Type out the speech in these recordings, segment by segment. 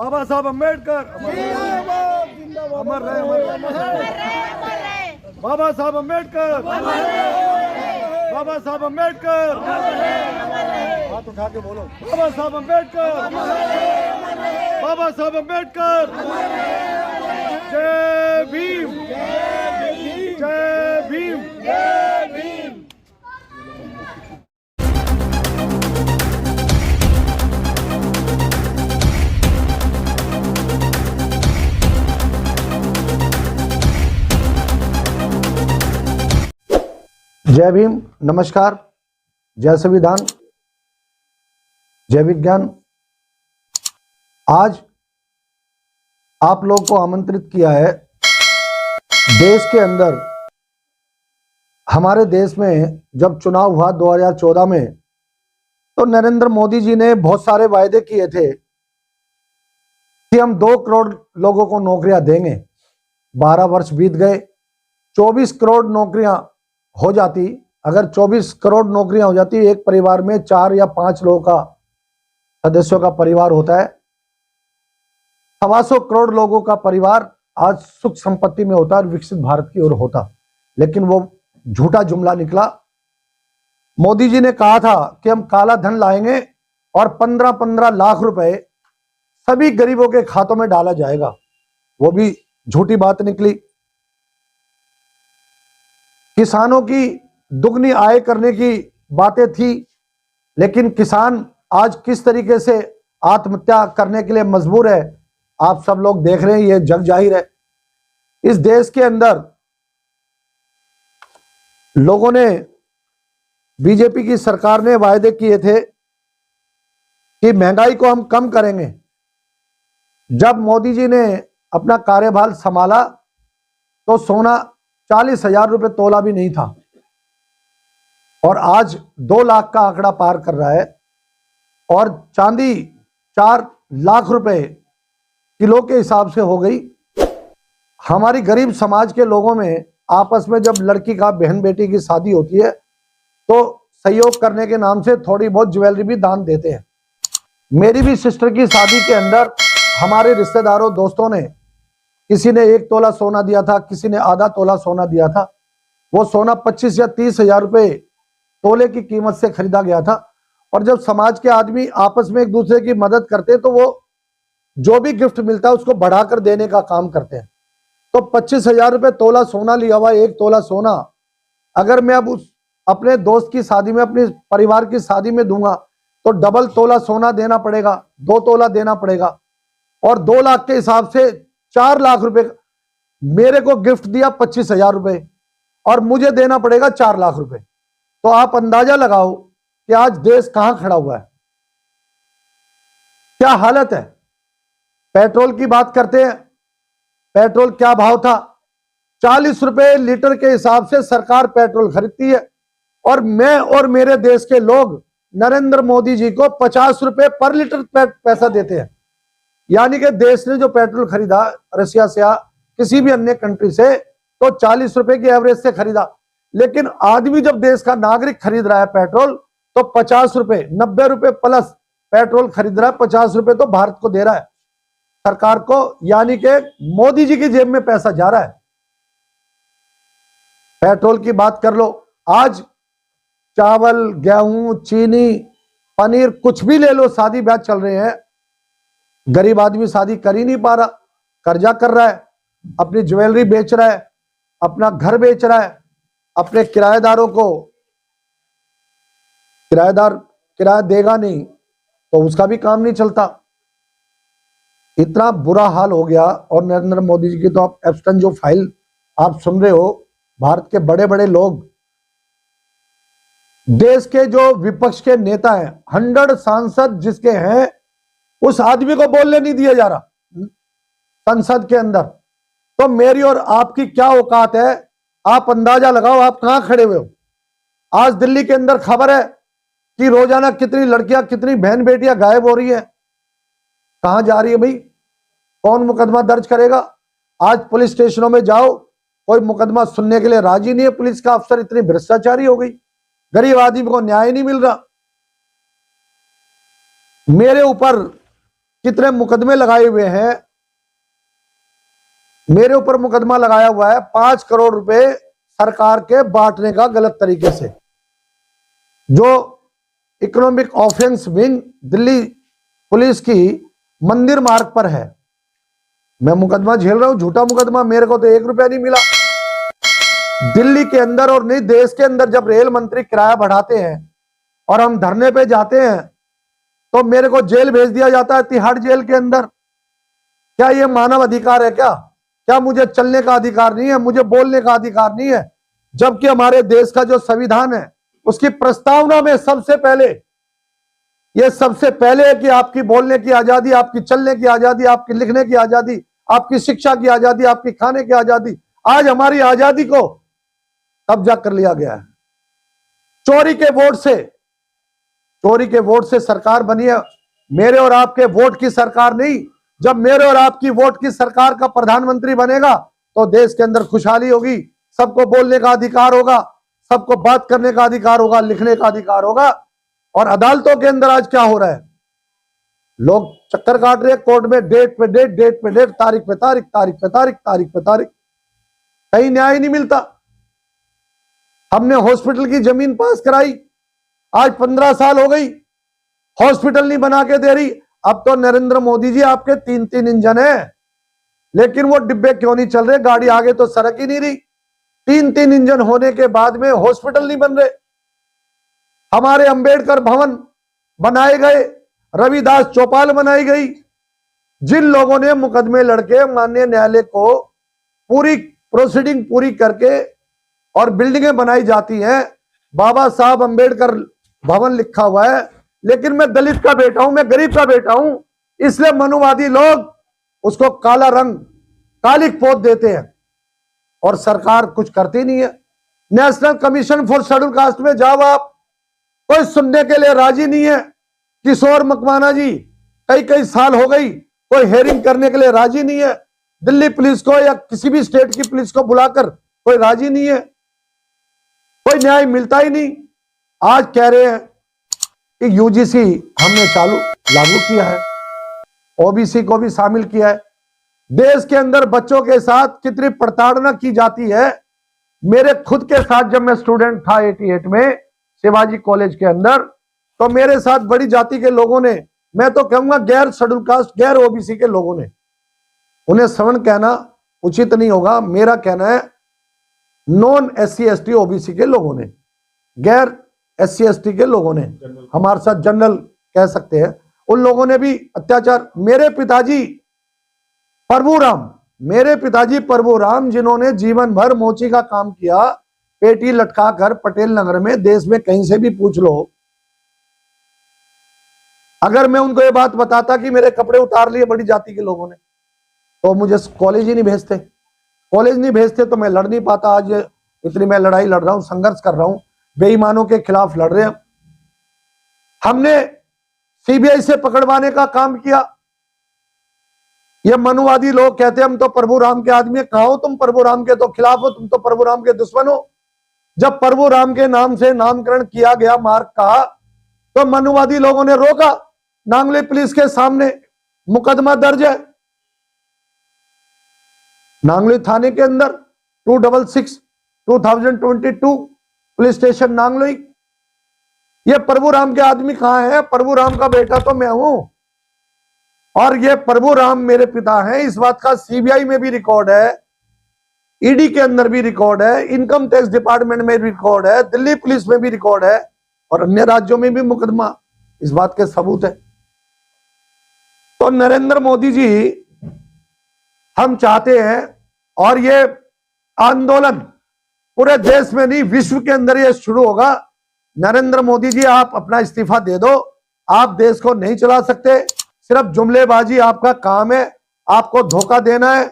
बाबा साहब अम्बेडकर अमर रहे, बाबा साहब अम्बेडकर, बाबा साहब अम्बेडकर, हाथ उठा के बोलो, बाबा साहब अम्बेडकर, बाबा साहब अम्बेडकर, जय भीम, जय भीम, जय भीम। जय भीम, नमस्कार, जय संविधान, जय विज्ञान। आज आप लोग को आमंत्रित किया है देश के अंदर। हमारे देश में जब चुनाव हुआ 2014 में, तो नरेंद्र मोदी जी ने बहुत सारे वायदे किए थे कि हम 2 करोड़ लोगों को नौकरियां देंगे। 12 वर्ष बीत गए, 24 करोड़ नौकरियां हो जाती। अगर 24 करोड़ नौकरियां हो जाती, एक परिवार में 4 या 5 लोगों का सदस्यों का परिवार होता है। 125 करोड़ लोगों का परिवार आज सुख संपत्ति में होता और विकसित भारत की ओर होता। लेकिन वो झूठा जुमला निकला। मोदी जी ने कहा था कि हम काला धन लाएंगे और 15-15 लाख रुपए सभी गरीबों के खातों में डाला जाएगा। वो भी झूठी बात निकली। किसानों की दुगनी आय करने की बातें थी, लेकिन किसान आज किस तरीके से आत्महत्या करने के लिए मजबूर है, आप सब लोग देख रहे हैं, ये जग जाहिर है। इस देश के अंदर लोगों ने, बीजेपी की सरकार ने वायदे किए थे कि महंगाई को हम कम करेंगे। जब मोदी जी ने अपना कार्यभार संभाला तो सोना 40,000 रुपए तोला भी नहीं था और आज 2 लाख का आंकड़ा पार कर रहा है। और चांदी 4 लाख रुपए किलो के हिसाब से हो गई। हमारी गरीब समाज के लोगों में आपस में जब लड़की का, बहन बेटी की शादी होती है तो सहयोग करने के नाम से थोड़ी बहुत ज्वेलरी भी दान देते हैं। मेरी भी सिस्टर की शादी के अंदर हमारे रिश्तेदारों, दोस्तों ने, किसी ने 1 तोला सोना दिया था, किसी ने आधा तोला सोना दिया था। वो सोना 25 या 30,000 रुपए तोले की कीमत से खरीदा गया था। और जब समाज के आदमी आपस में एक दूसरे की मदद करते तो वो जो भी गिफ्ट मिलता है उसको बढ़ाकर देने का काम करते हैं। तो 25,000 रुपए तोला सोना लिया हुआ, 1 तोला सोना अगर मैं अब उस अपने दोस्त की शादी में, अपने परिवार की शादी में दूंगा तो डबल तोला सोना देना पड़ेगा, 2 तोला देना पड़ेगा। और 2 लाख के हिसाब से 4 लाख रुपए मेरे को गिफ्ट दिया 25,000 रुपए और मुझे देना पड़ेगा 4 लाख रुपए। तो आप अंदाजा लगाओ कि आज देश कहां खड़ा हुआ है, क्या हालत है। पेट्रोल की बात करते हैं, पेट्रोल क्या भाव था? 40 रुपए लीटर के हिसाब से सरकार पेट्रोल खरीदती है और मैं और मेरे देश के लोग नरेंद्र मोदी जी को 50 रुपए पर लीटर पैसा देते हैं। यानी कि देश ने जो पेट्रोल खरीदा रशिया से या किसी भी अन्य कंट्री से, तो 40 रुपए की एवरेज से खरीदा। लेकिन आदमी जब देश का नागरिक खरीद रहा है पेट्रोल, तो 50 रुपए, 90 रुपए प्लस पेट्रोल खरीद रहा है। 50 रुपए तो भारत को दे रहा है, सरकार को, यानी कि मोदी जी की जेब में पैसा जा रहा है। पेट्रोल की बात कर लो, आज चावल, गेहूं, चीनी, पनीर, कुछ भी ले लो, शादी ब्याह चल रहे हैं। गरीब आदमी शादी कर ही नहीं पा रहा, कर्जा कर रहा है, अपनी ज्वेलरी बेच रहा है, अपना घर बेच रहा है, अपने किराएदारों को, किराएदार किराया देगा नहीं तो उसका भी काम नहीं चलता। इतना बुरा हाल हो गया। और नरेंद्र मोदी जी की तो आप एब्स्टन जो फाइल आप सुन रहे हो, भारत के बड़े बड़े लोग, देश के जो विपक्ष के नेता हैं, 100 सांसद जिसके हैं, उस आदमी को बोलने नहीं दिया जा रहा संसद के अंदर। तो मेरी और आपकी क्या औकात है, आप अंदाजा लगाओ आप कहां खड़े हुए हो। आज दिल्ली के अंदर खबर है कि रोजाना कितनी लड़कियां, कितनी बहन बेटियां गायब हो रही है, कहां जा रही है भाई? कौन मुकदमा दर्ज करेगा? आज पुलिस स्टेशनों में जाओ, कोई मुकदमा सुनने के लिए राजी नहीं है। पुलिस का अफसर इतनी भ्रष्टाचारी हो गई, गरीब आदमी को न्याय नहीं मिल रहा। मेरे ऊपर कितने मुकदमे लगाए हुए हैं। मेरे ऊपर मुकदमा लगाया हुआ है 5 करोड़ रुपए सरकार के बांटने का गलत तरीके से, जो economic offence wing Delhi police की मंदिर मार्ग पर है। मैं मुकदमा झेल रहा हूं, झूठा मुकदमा, मेरे को तो 1 रुपया नहीं मिला। दिल्ली के अंदर और नहीं देश के अंदर जब रेल मंत्री किराया बढ़ाते हैं और हम धरने पे जाते हैं तो मेरे को जेल भेज दिया जाता है, तिहाड़ जेल के अंदर। क्या ये मानव अधिकार है? क्या मुझे चलने का अधिकार नहीं है? मुझे बोलने का अधिकार नहीं है? जबकि हमारे देश का जो संविधान है उसकी प्रस्तावना में सबसे पहले है कि आपकी बोलने की आजादी, आपकी चलने की आजादी, आपकी लिखने की आजादी, आपकी शिक्षा की आजादी, आपकी खाने की आजादी। आज हमारी आजादी को कब्जा कर लिया गया है। चोरी के वोट से सरकार बनी है। मेरे और आपके वोट की सरकार नहीं। जब मेरे और आपकी वोट की सरकार का प्रधानमंत्री बनेगा तो देश के अंदर खुशहाली होगी, सबको बोलने का अधिकार होगा, सबको बात करने का अधिकार होगा, लिखने का अधिकार होगा। और अदालतों के अंदर आज क्या हो रहा है? लोग चक्कर काट रहे हैं कोर्ट में, डेट पे डेट, तारीख पे तारीख, कहीं न्याय नहीं मिलता। हमने हॉस्पिटल की जमीन पास कराई, आज 15 साल हो गई, हॉस्पिटल नहीं बना के दे रही। अब तो नरेंद्र मोदी जी आपके 3 इंजन है, लेकिन वो डिब्बे क्यों नहीं चल रहे? गाड़ी आगे तो सड़क ही नहीं रही। 3 इंजन होने के बाद में हॉस्पिटल नहीं बन रहे। हमारे अंबेडकर भवन बनाए गए, रविदास चौपाल बनाई गई। जिन लोगों ने मुकदमे लड़के माननीय न्यायालय को पूरी प्रोसीडिंग पूरी करके और बिल्डिंगें बनाई जाती हैं, बाबा साहब अंबेडकर भवन लिखा हुआ है, लेकिन मैं दलित का बेटा हूं, मैं गरीब का बेटा हूं, इसलिए मनुवादी लोग उसको काला रंग, कालिक पोत देते हैं और सरकार कुछ करती नहीं है। National commission for schedule caste में जाओ आप, कोई सुनने के लिए राजी नहीं है। किशोर मकवाना जी कई साल हो गई, कोई हेयरिंग करने के लिए राजी नहीं है। दिल्ली पुलिस को या किसी भी स्टेट की पुलिस को बुलाकर कोई राजी नहीं है, कोई न्याय मिलता ही नहीं। आज कह रहे हैं कि यूजीसी हमने लागू किया है, ओबीसी को भी शामिल किया है। देश के अंदर बच्चों के साथ कितनी प्रताड़ना की जाती है। मेरे खुद के साथ जब मैं स्टूडेंट था 88 में शिवाजी कॉलेज के अंदर, तो मेरे साथ बड़ी जाति के लोगों ने, मैं तो कहूंगा गैर शेड्यूल कास्ट, गैर ओबीसी के लोगों ने, उन्हें सवर्ण कहना उचित नहीं होगा, मेरा कहना है नॉन SC ST ओबीसी के लोगों ने, गैर SC ST के लोगों ने, हमारे साथ जनरल कह सकते हैं, उन लोगों ने भी अत्याचार। मेरे पिताजी प्रभु राम जिन्होंने जीवन भर मोची का काम किया, पेटी लटका कर पटेल नगर में, देश में कहीं से भी पूछ लो, अगर मैं उनको ये बात बताता कि मेरे कपड़े उतार लिए बड़ी जाति के लोगों ने, तो मुझे कॉलेज ही नहीं भेजते। कॉलेज नहीं भेजते तो मैं लड़ नहीं पाता। आज इतनी मैं लड़ाई लड़ रहा हूं, संघर्ष कर रहा हूं, बेईमानों के खिलाफ लड़ रहे हैं। हमने CBI से पकड़वाने का काम किया। ये मनुवादी लोग कहते हैं हम तो प्रभु राम के आदमी है। कहा हो तुम प्रभु राम के तो खिलाफ हो, तुम तो प्रभु राम के दुश्मन हो। जब प्रभु राम के नाम से नामकरण किया गया मार्ग का, तो मनुवादी लोगों ने रोका। नांगली पुलिस के सामने मुकदमा दर्ज है, नांगली थाने के अंदर 266/2022 पुलिस स्टेशन नांगली। ये प्रभु राम के आदमी कहां है? प्रभु राम का बेटा तो मैं हूं, और ये प्रभु राम मेरे पिता हैं। इस बात का CBI में भी रिकॉर्ड है, ED के अंदर भी रिकॉर्ड है, इनकम टैक्स डिपार्टमेंट में भी रिकॉर्ड है, दिल्ली पुलिस में भी रिकॉर्ड है, और अन्य राज्यों में भी मुकदमा इस बात के सबूत है। तो नरेंद्र मोदी जी, हम चाहते हैं, और ये आंदोलन पूरे देश में नहीं विश्व के अंदर ये शुरू होगा। नरेंद्र मोदी जी, आप अपना इस्तीफा दे दो, आप देश को नहीं चला सकते। सिर्फ जुमलेबाजी आपका काम है, आपको धोखा देना है।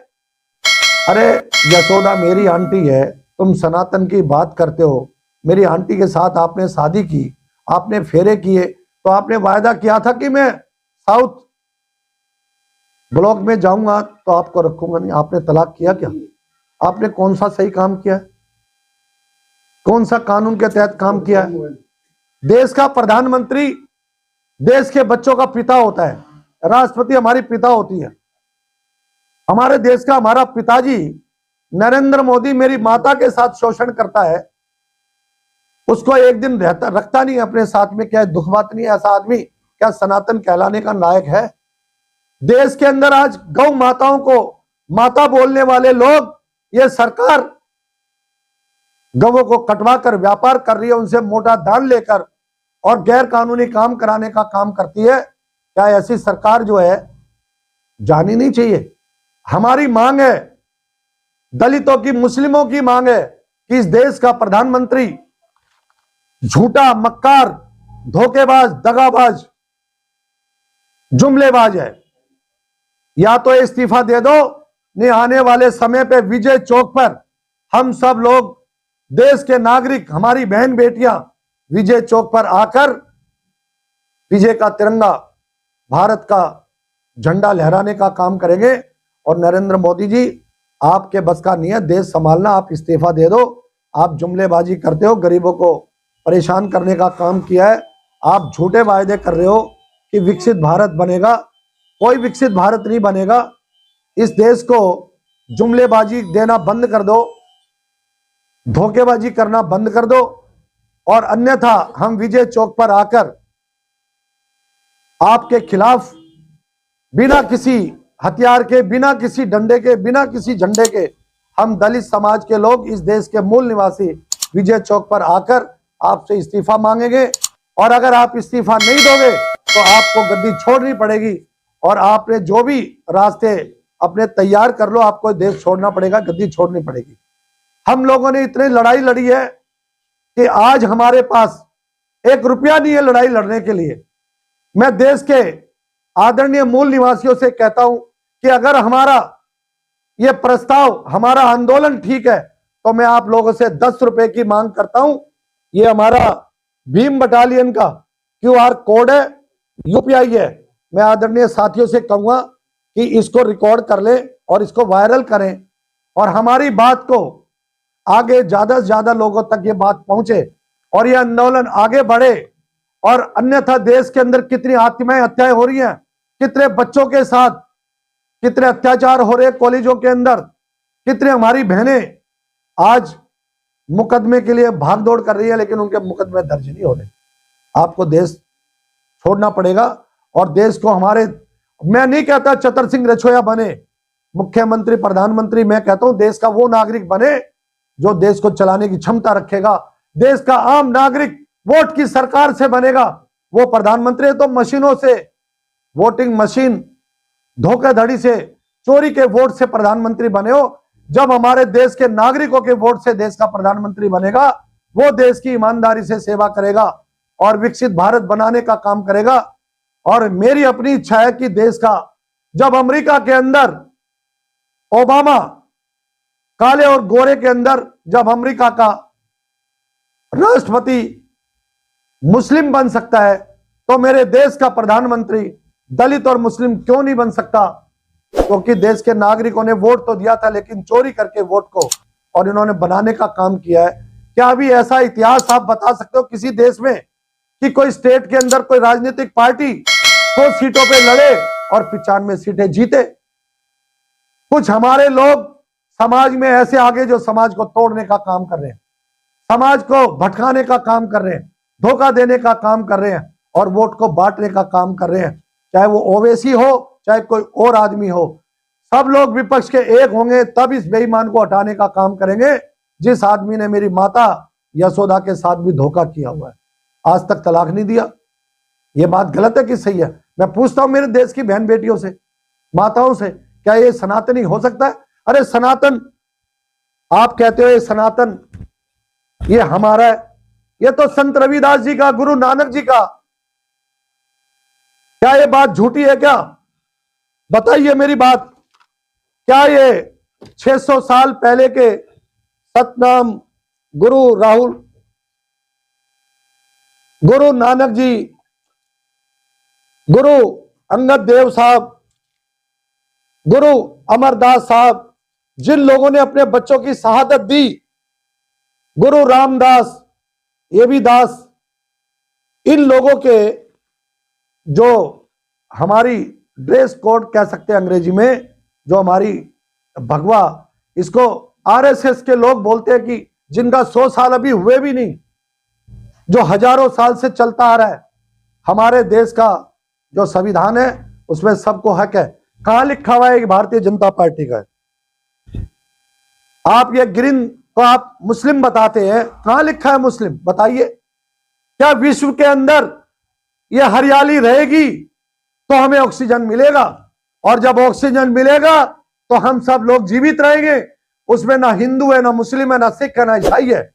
अरे यशोदा मेरी आंटी है, तुम सनातन की बात करते हो। मेरी आंटी के साथ आपने शादी की, आपने फेरे किए, तो आपने वायदा किया था कि मैं साउथ ब्लॉक में जाऊंगा तो आपको रखूंगा नहीं। आपने तलाक किया क्या? आपने कौन सा सही काम किया है? कौन सा कानून के तहत काम किया है? देश का प्रधानमंत्री देश के बच्चों का पिता होता है, राष्ट्रपति हमारी पिता होती है। हमारे देश का हमारा पिताजी नरेंद्र मोदी मेरी माता के साथ शोषण करता है, उसको एक दिन रखता नहीं अपने साथ में। क्या दुख बात नहीं है? ऐसा आदमी क्या सनातन कहलाने का लायक है? देश के अंदर आज गौ माताओं को माता बोलने वाले लोग, ये सरकार गवों को कटवा कर व्यापार कर रही है, उनसे मोटा दान लेकर और गैर कानूनी काम कराने का काम करती है। क्या ऐसी सरकार जो है जानी नहीं चाहिए? हमारी मांग है, दलितों की, मुस्लिमों की मांग है कि इस देश का प्रधानमंत्री झूठा, मक्कार, धोखेबाज, दगाबाज, जुमलेबाज है। या तो इस्तीफा दे दो, नहीं आने वाले समय पे विजय चौक पर हम सब लोग, देश के नागरिक, हमारी बहन बेटियां विजय चौक पर आकर विजय का तिरंगा, भारत का झंडा लहराने का काम करेंगे। और नरेंद्र मोदी जी, आपके बस का नहीं है देश संभालना, आप इस्तीफा दे दो। आप जुमलेबाजी करते हो, गरीबों को परेशान करने का काम किया है। आप झूठे वायदे कर रहे हो कि विकसित भारत बनेगा, कोई विकसित भारत नहीं बनेगा। इस देश को जुमलेबाजी देना बंद कर दो, धोखेबाजी करना बंद कर दो, और अन्यथा हम विजय चौक पर आकर आपके खिलाफ बिना किसी हथियार के, बिना किसी डंडे के, बिना किसी झंडे के, हम दलित समाज के लोग, इस देश के मूल निवासी विजय चौक पर आकर आपसे इस्तीफा मांगेंगे। और अगर आप इस्तीफा नहीं दोगे तो आपको गद्दी छोड़नी पड़ेगी, और आपने जो भी रास्ते अपने तैयार कर लो, आपको देश छोड़ना पड़ेगा, गद्दी छोड़नी पड़ेगी। हम लोगों ने इतनी लड़ाई लड़ी है कि आज हमारे पास एक रुपया नहीं है लड़ाई लड़ने के लिए। मैं देश के आदरणीय मूल निवासियों से कहता हूं कि अगर हमारा ये प्रस्ताव, हमारा आंदोलन ठीक है, तो मैं आप लोगों से 10 रुपए की मांग करता हूं। ये हमारा भीम बटालियन का QR कोड है, UPI है। मैं आदरणीय साथियों से कहूंगा कि इसको रिकॉर्ड कर ले और इसको वायरल करें, और हमारी बात को आगे ज्यादा से ज्यादा लोगों तक ये बात पहुंचे और ये आंदोलन आगे बढ़े। और अन्यथा देश के अंदर कितनी आत्माएं हत्याएं हो रही हैं, कितने बच्चों के साथ कितने अत्याचार हो रहे हैं कॉलेजों के अंदर, कितने हमारी बहनें आज मुकदमे के लिए भाग दौड़ कर रही है, लेकिन उनके मुकदमे दर्ज नहीं हो रहे। आपको देश छोड़ना पड़ेगा, और देश को हमारे, मैं नहीं कहता चतर सिंह रछोया बने मुख्यमंत्री, प्रधानमंत्री, मैं कहता हूं देश का वो नागरिक बने जो देश को चलाने की क्षमता रखेगा। देश का आम नागरिक वोट की सरकार से बनेगा, वो प्रधानमंत्री। तो मशीनों से, वोटिंग मशीन, धोखाधड़ी से, चोरी के वोट से प्रधानमंत्री बने हो। जब हमारे देश के नागरिकों के वोट से देश का प्रधानमंत्री बनेगा, वो देश की ईमानदारी से सेवा करेगा और विकसित भारत बनाने का काम करेगा। और मेरी अपनी इच्छा है कि देश का, जब अमेरिका के अंदर ओबामा काले और गोरे के अंदर जब अमेरिका का राष्ट्रपति मुस्लिम बन सकता है, तो मेरे देश का प्रधानमंत्री दलित और मुस्लिम क्यों नहीं बन सकता? क्योंकि देश के नागरिकों ने वोट तो दिया था, लेकिन चोरी करके वोट को और इन्होंने बनाने का काम किया है। क्या अभी ऐसा इतिहास आप बता सकते हो किसी देश में कि कोई स्टेट के अंदर कोई राजनीतिक पार्टी 100 सीटों पे लड़े और 95 सीटें जीते? कुछ हमारे लोग समाज में ऐसे आगे जो समाज को तोड़ने का काम कर रहे हैं, समाज को भटकाने का काम कर रहे हैं, धोखा देने का काम कर रहे हैं और वोट को बांटने का काम कर रहे हैं। चाहे वो ओवैसी हो, चाहे कोई और आदमी हो, सब लोग विपक्ष के एक होंगे, तब इस बेईमान को हटाने का काम करेंगे जिस आदमी ने मेरी माता यशोदा के साथ भी धोखा किया हुआ है, आज तक तलाक नहीं दिया। ये बात गलत है कि सही है? मैं पूछता हूं मेरे देश की बहन बेटियों से, माताओं से, क्या ये सनातनी हो सकता है? अरे सनातन, आप कहते हो ये सनातन, ये हमारा है, ये तो संत रविदास जी का, गुरु नानक जी का। क्या ये बात झूठी है क्या? बताइए मेरी बात। क्या ये 600 साल पहले के सतनाम गुरु राहुल, गुरु नानक जी, गुरु अंगद देव साहब, गुरु अमरदास साहब, जिन लोगों ने अपने बच्चों की शहादत दी, गुरु रामदास, ये भी दास, इन लोगों के जो हमारी ड्रेस कोड कह सकते हैं अंग्रेजी में, जो हमारी भगवा, इसको आरएसएस के लोग बोलते हैं कि जिनका 100 साल अभी हुए भी नहीं, जो हजारों साल से चलता आ रहा है। हमारे देश का जो संविधान है उसमें सबको हक है। कहां लिखा हुआ है कि भारतीय जनता पार्टी का है? आप ये ग्रीन को आप मुस्लिम बताते हैं, कहां लिखा है मुस्लिम? बताइए। क्या विश्व के अंदर ये हरियाली रहेगी तो हमें ऑक्सीजन मिलेगा, और जब ऑक्सीजन मिलेगा तो हम सब लोग जीवित रहेंगे। उसमें ना हिंदू है, ना मुस्लिम है, ना सिख है, ना ईसाई है,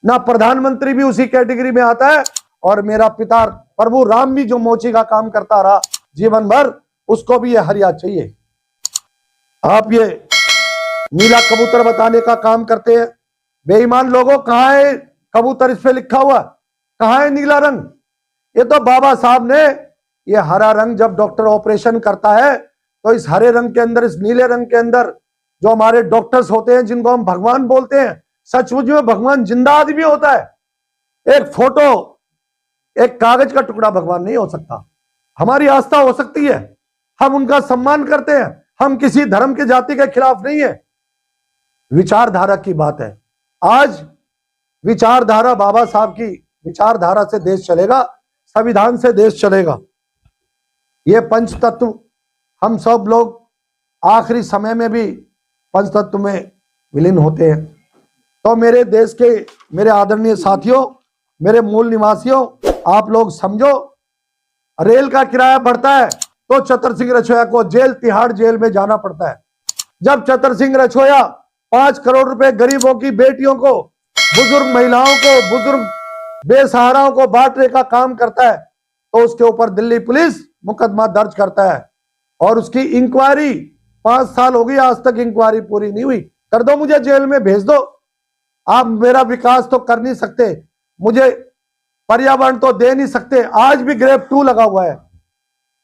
ना प्रधानमंत्री भी उसी कैटेगरी में आता है। और मेरा पिता प्रभु राम भी जो मोची का काम करता रहा जीवन भर, उसको भी ये हरिया चाहिए। आप ये नीला कबूतर बताने का काम करते हैं। बेईमान लोगों, कहां है कबूतर? इस पे लिखा हुआ कहां है नीला रंग? ये तो बाबा साहब ने ये हरा रंग, जब डॉक्टर ऑपरेशन करता है तो इस हरे रंग के अंदर, इस नीले रंग के अंदर जो हमारे डॉक्टर्स होते हैं, जिनको हम भगवान बोलते हैं, सचमुच में भगवान जिंदा आदमी होता है। एक फोटो, एक कागज का टुकड़ा भगवान नहीं हो सकता। हमारी आस्था हो सकती है, हम उनका सम्मान करते हैं, हम किसी धर्म के जाति के खिलाफ नहीं है। विचारधारा की बात है। आज विचारधारा, बाबा साहब की विचारधारा से देश चलेगा, संविधान से देश चलेगा। ये पंच तत्व हम सब लोग आखिरी समय में भी पंच तत्व में विलीन होते हैं। तो मेरे देश के मेरे आदरणीय साथियों, मेरे मूल निवासियों, आप लोग समझो, रेल का किराया बढ़ता है तो चतर सिंह रछोया को जेल, तिहाड़ जेल में जाना पड़ता है। जब चतर सिंह रछोया 5 करोड़ रुपए गरीबों की बेटियों को, बुजुर्ग महिलाओं को, बुजुर्ग बेसहाराओं को बांटने का काम करता है, तो उसके ऊपर दिल्ली पुलिस मुकदमा दर्ज करता है और उसकी इंक्वायरी 5 साल हो गई, आज तक इंक्वायरी पूरी नहीं हुई। कर दो, मुझे जेल में भेज दो। आप मेरा विकास तो कर नहीं सकते, मुझे पर्यावरण तो दे नहीं सकते। आज भी ग्रेड 2 लगा हुआ है।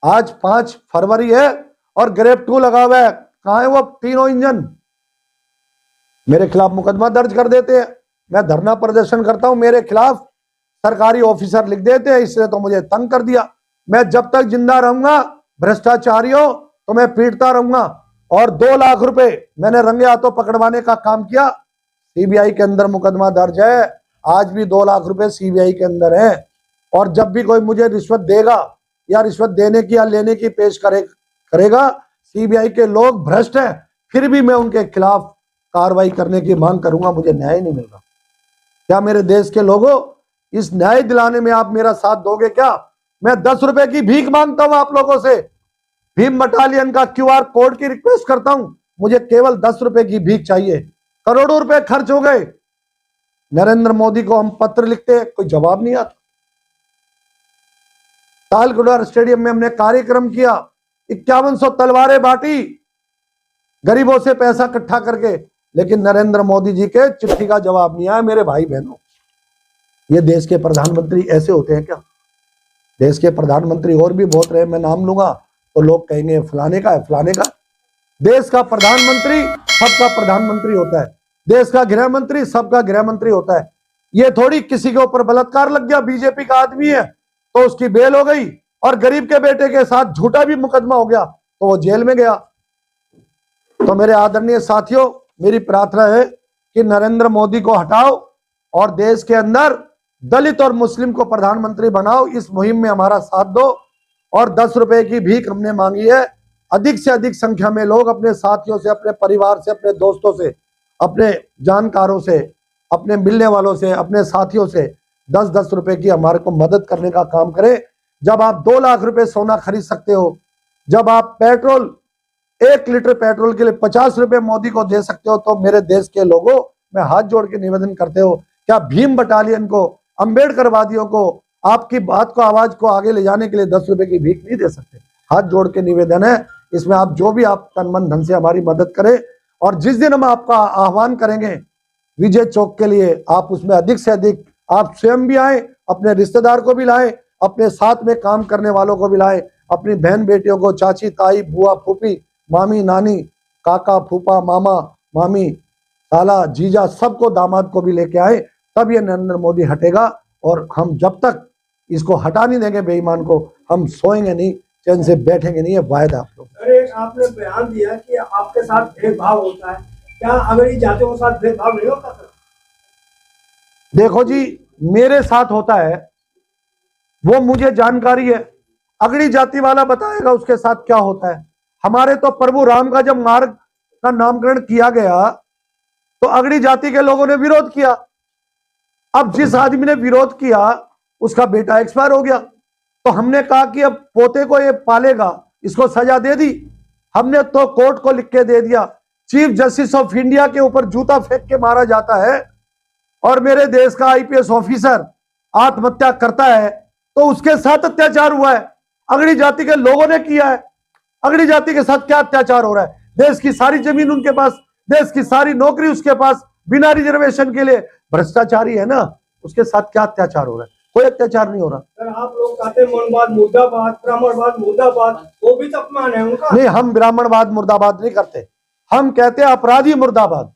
आज 5 फरवरी है और ग्रेड 2 लगा हुआ है। कहां है वो तीनों इंजन? मेरे खिलाफ मुकदमा दर्ज कर देते हैं। मैं धरना प्रदर्शन करता हूं, मेरे खिलाफ सरकारी ऑफिसर लिख देते हैं, इसलिए तो मुझे तंग कर दिया। मैं जब तक जिंदा रहूंगा भ्रष्टाचारियों तो मैं पीटता रहूंगा। और 2 लाख रुपए मैंने रंगे हाथों पकड़वाने का काम किया। सीबीआई के अंदर मुकदमा दर्ज है, आज भी 2 लाख रुपए सीबीआई के अंदर है। और जब भी कोई मुझे रिश्वत देगा या रिश्वत देने की या लेने की पेश करेगा, सीबीआई के लोग भ्रष्ट हैं, फिर भी मैं उनके खिलाफ कार्रवाई करने की मांग करूंगा। मुझे न्याय नहीं मिल रहा। क्या मेरे देश के लोगों, इस न्याय दिलाने में आप मेरा साथ दोगे क्या? मैं 10 रुपए की भीख मांगता हूं आप लोगों से। भीम बटालियन का QR कोड की रिक्वेस्ट करता हूं। मुझे केवल 10 रुपए की भीख चाहिए। करोड़ों रुपए खर्च हो गए। नरेंद्र मोदी को हम पत्र लिखते हैं, कोई जवाब नहीं आता। तालगढ़ स्टेडियम में हमने कार्यक्रम किया, 5100 तलवारें बांटी गरीबों से पैसा इकट्ठा करके, लेकिन नरेंद्र मोदी जी के चिट्ठी का जवाब नहीं आया। मेरे भाई बहनों, ये देश के प्रधानमंत्री ऐसे होते हैं क्या? देश के प्रधानमंत्री और भी बहुत रहे, मैं नाम लूंगा तो लोग कहेंगे फलाने का है, फलाने का। देश का प्रधानमंत्री सबका प्रधानमंत्री होता है, देश का गृह मंत्री सबका गृह मंत्री होता है। ये थोड़ी किसी के ऊपर बलात्कार लग गया, बीजेपी का आदमी है तो उसकी बेल हो गई, और गरीब के बेटे के साथ झूठा भी मुकदमा हो गया तो वो जेल में गया। तो मेरे आदरणीय साथियों, मेरी प्रार्थना है कि नरेंद्र मोदी को हटाओ और देश के अंदर दलित और मुस्लिम को प्रधानमंत्री बनाओ। इस मुहिम में हमारा साथ दो। और 10 रुपए की भीख हमने मांगी है। अधिक से अधिक संख्या में लोग अपने साथियों से, अपने परिवार से, अपने दोस्तों से, अपने जानकारों से, अपने मिलने वालों से, अपने साथियों से 10-10 रुपए की हमारे को मदद करने का काम करें। जब आप 2 लाख रुपए सोना खरीद सकते हो, जब आप पेट्रोल 1 लीटर पेट्रोल के लिए 50 रुपए मोदी को दे सकते हो, तो मेरे देश के लोगों, मैं हाथ जोड़ के निवेदन करते हो, क्या भीम बटालियन को, अंबेडकरवादियों को, आपकी बात को, आवाज को आगे ले जाने के लिए 10 रुपए की भीख नहीं दे सकते? हाथ जोड़ के निवेदन है, इसमें आप जो भी आप तन मन धन से हमारी मदद करें। और जिस दिन हम आपका आह्वान करेंगे विजय चौक के लिए, आप उसमें अधिक से अधिक आप स्वयं भी आए, अपने रिश्तेदार को भी लाएं, अपने साथ में काम करने वालों को भी लाएं, अपनी बहन बेटियों को, चाची ताई बुआ फूफी मामी नानी काका फूफा मामा मामी साला जीजा सबको, दामाद को भी लेके आए, तब ये नरेंद्र मोदी हटेगा। और हम जब तक इसको हटा नहीं देंगे बेईमान को, हम सोएंगे नहीं। चैन से बैठेंगे नहीं, है वायदा आप लोग। अरे आपने बयान दिया कि आपके साथ भेदभाव होता है, क्या अगली जातियों के साथ भेदभाव नहीं होता सर? देखो जी, मेरे साथ होता है वो मुझे जानकारी है, अगली जाति वाला बताएगा उसके साथ क्या होता है। हमारे तो प्रभु राम का जब मार्ग का नामकरण किया गया तो अगली जाति के लोगों ने विरोध किया। अब जिस आदमी ने विरोध किया उसका बेटा एक्सपायर हो गया, तो हमने कहा कि अब पोते को ये पालेगा, इसको सजा दे दी। हमने तो कोर्ट को लिख के दे दिया, चीफ जस्टिस ऑफ इंडिया के ऊपर जूता फेंक के मारा जाता है और मेरे देश का आईपीएस ऑफिसर आत्महत्या करता है, तो उसके साथ अत्याचार हुआ है, अगली जाति के लोगों ने किया है। अगली जाति के साथ क्या अत्याचार हो रहा है? देश की सारी जमीन उनके पास, देश की सारी नौकरी उसके पास, बिना रिजर्वेशन के लिए भ्रष्टाचारी है ना, उसके साथ क्या अत्याचार हो रहा है? कोई अत्याचार नहीं हो रहा। सर आप लोग कहते हैं मौनवाद मुर्दाबाद, ब्राह्मणवाद मुर्दाबाद, वो भी तो अपमान है उनका। नहीं, हम ब्राह्मणवाद मुर्दाबाद नहीं करते, हम कहते हैं अपराधी मुर्दाबाद।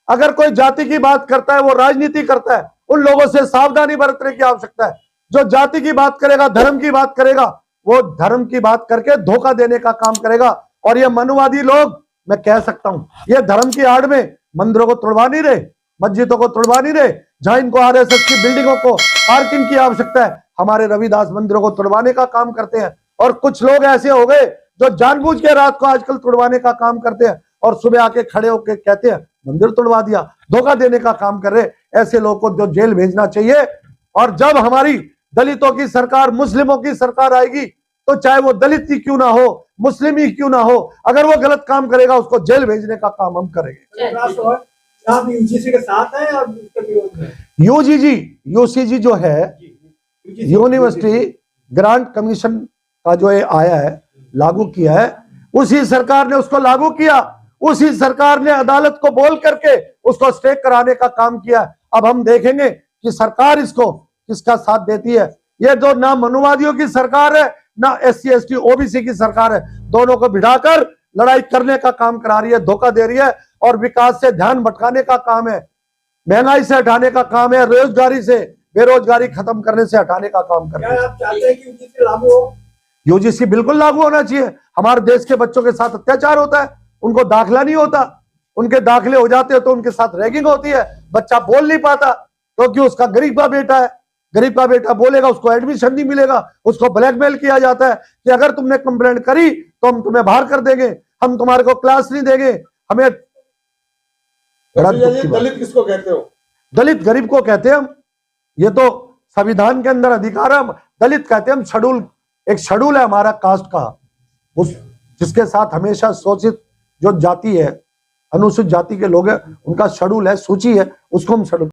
अगर कोई जाति की बात करता है वो राजनीति करता है, उन लोगों से सावधानी बरतने की आवश्यकता है। जो जाति की बात करेगा, धर्म की बात करेगा, वो धर्म की बात करके धोखा देने का काम करेगा। और ये मनुवादी लोग, मैं कह सकता हूं, ये धर्म की आड़ में मंदिरों को तोड़वा नहीं रहे, मस्जिदों को तोड़वा नहीं रहे। जहां इनको आरएसएस की बिल्डिंगों को पार्किंग की आवश्यकता है, हमारे रविदास मंदिरों को तोड़वाने का काम करते हैं। और कुछ लोग ऐसे हो गए जो जानबूझ के रात को आजकल तोड़वाने का काम करते हैं और सुबह आके खड़े होकर कहते हैं मंदिर तोड़वा दिया, धोखा देने का काम कर रहे। ऐसे लोगों को जो जेल भेजना चाहिए। और जब हमारी दलितों की सरकार, मुस्लिमों की सरकार आएगी, तो चाहे वो दलित ही क्यों ना हो, मुस्लिम ही क्यों ना हो, अगर वो गलत काम करेगा उसको जेल भेजने का काम हम करेंगे। आप यूजीसी के साथ हैं या उसके विरोध में? यूसीजी जो है, यूनिवर्सिटी ग्रांट कमीशन का जो ये आया है, लागू किया है, उसी सरकार ने उसको लागू किया, उसी सरकार ने अदालत को बोल करके उसको स्टे कराने का काम किया। अब हम देखेंगे कि सरकार इसको किसका साथ देती है। ये जो ना मनुवादियों की सरकार है, ना SC ST OBC की सरकार है, दोनों को बिठाकर लड़ाई करने का काम करा रही है, धोखा दे रही है और विकास से ध्यान भटकाने का काम है, महंगाई से हटाने का काम है, रोजगारी से, बेरोजगारी खत्म करने से हटाने का काम कर रही है। आप चाहते हैं कि यूजीसी लागू हो? यूजीसी बिल्कुल लागू होना चाहिए। हमारे देश के बच्चों के साथ अत्याचार होता है, उनको दाखिला नहीं होता, उनके दाखिले हो जाते हैं तो उनके साथ रैगिंग होती है, बच्चा बोल नहीं पाता क्योंकि उसका गरीब का बेटा है, गरीब का बेटा बोलेगा उसको एडमिशन नहीं मिलेगा, उसको ब्लैकमेल किया जाता है कि अगर तुमने कंप्लेंट करी तो हम तुम्हें बाहर कर देंगे, हम तुम्हारे को क्लास नहीं देंगे। हमें दलित किसको कहते हो? दलित गरीब को कहते हैं हम, ये तो संविधान के अंदर अधिकार है। हम दलित कहते हैं, हम शेड्यूल, एक शेड्यूल है हमारा कास्ट का, उस जिसके साथ हमेशा शोषित जो जाति है, अनुसूचित जाति के लोग हैं, उनका शेड्यूल है, सूची है, उसको हम शेड्यूल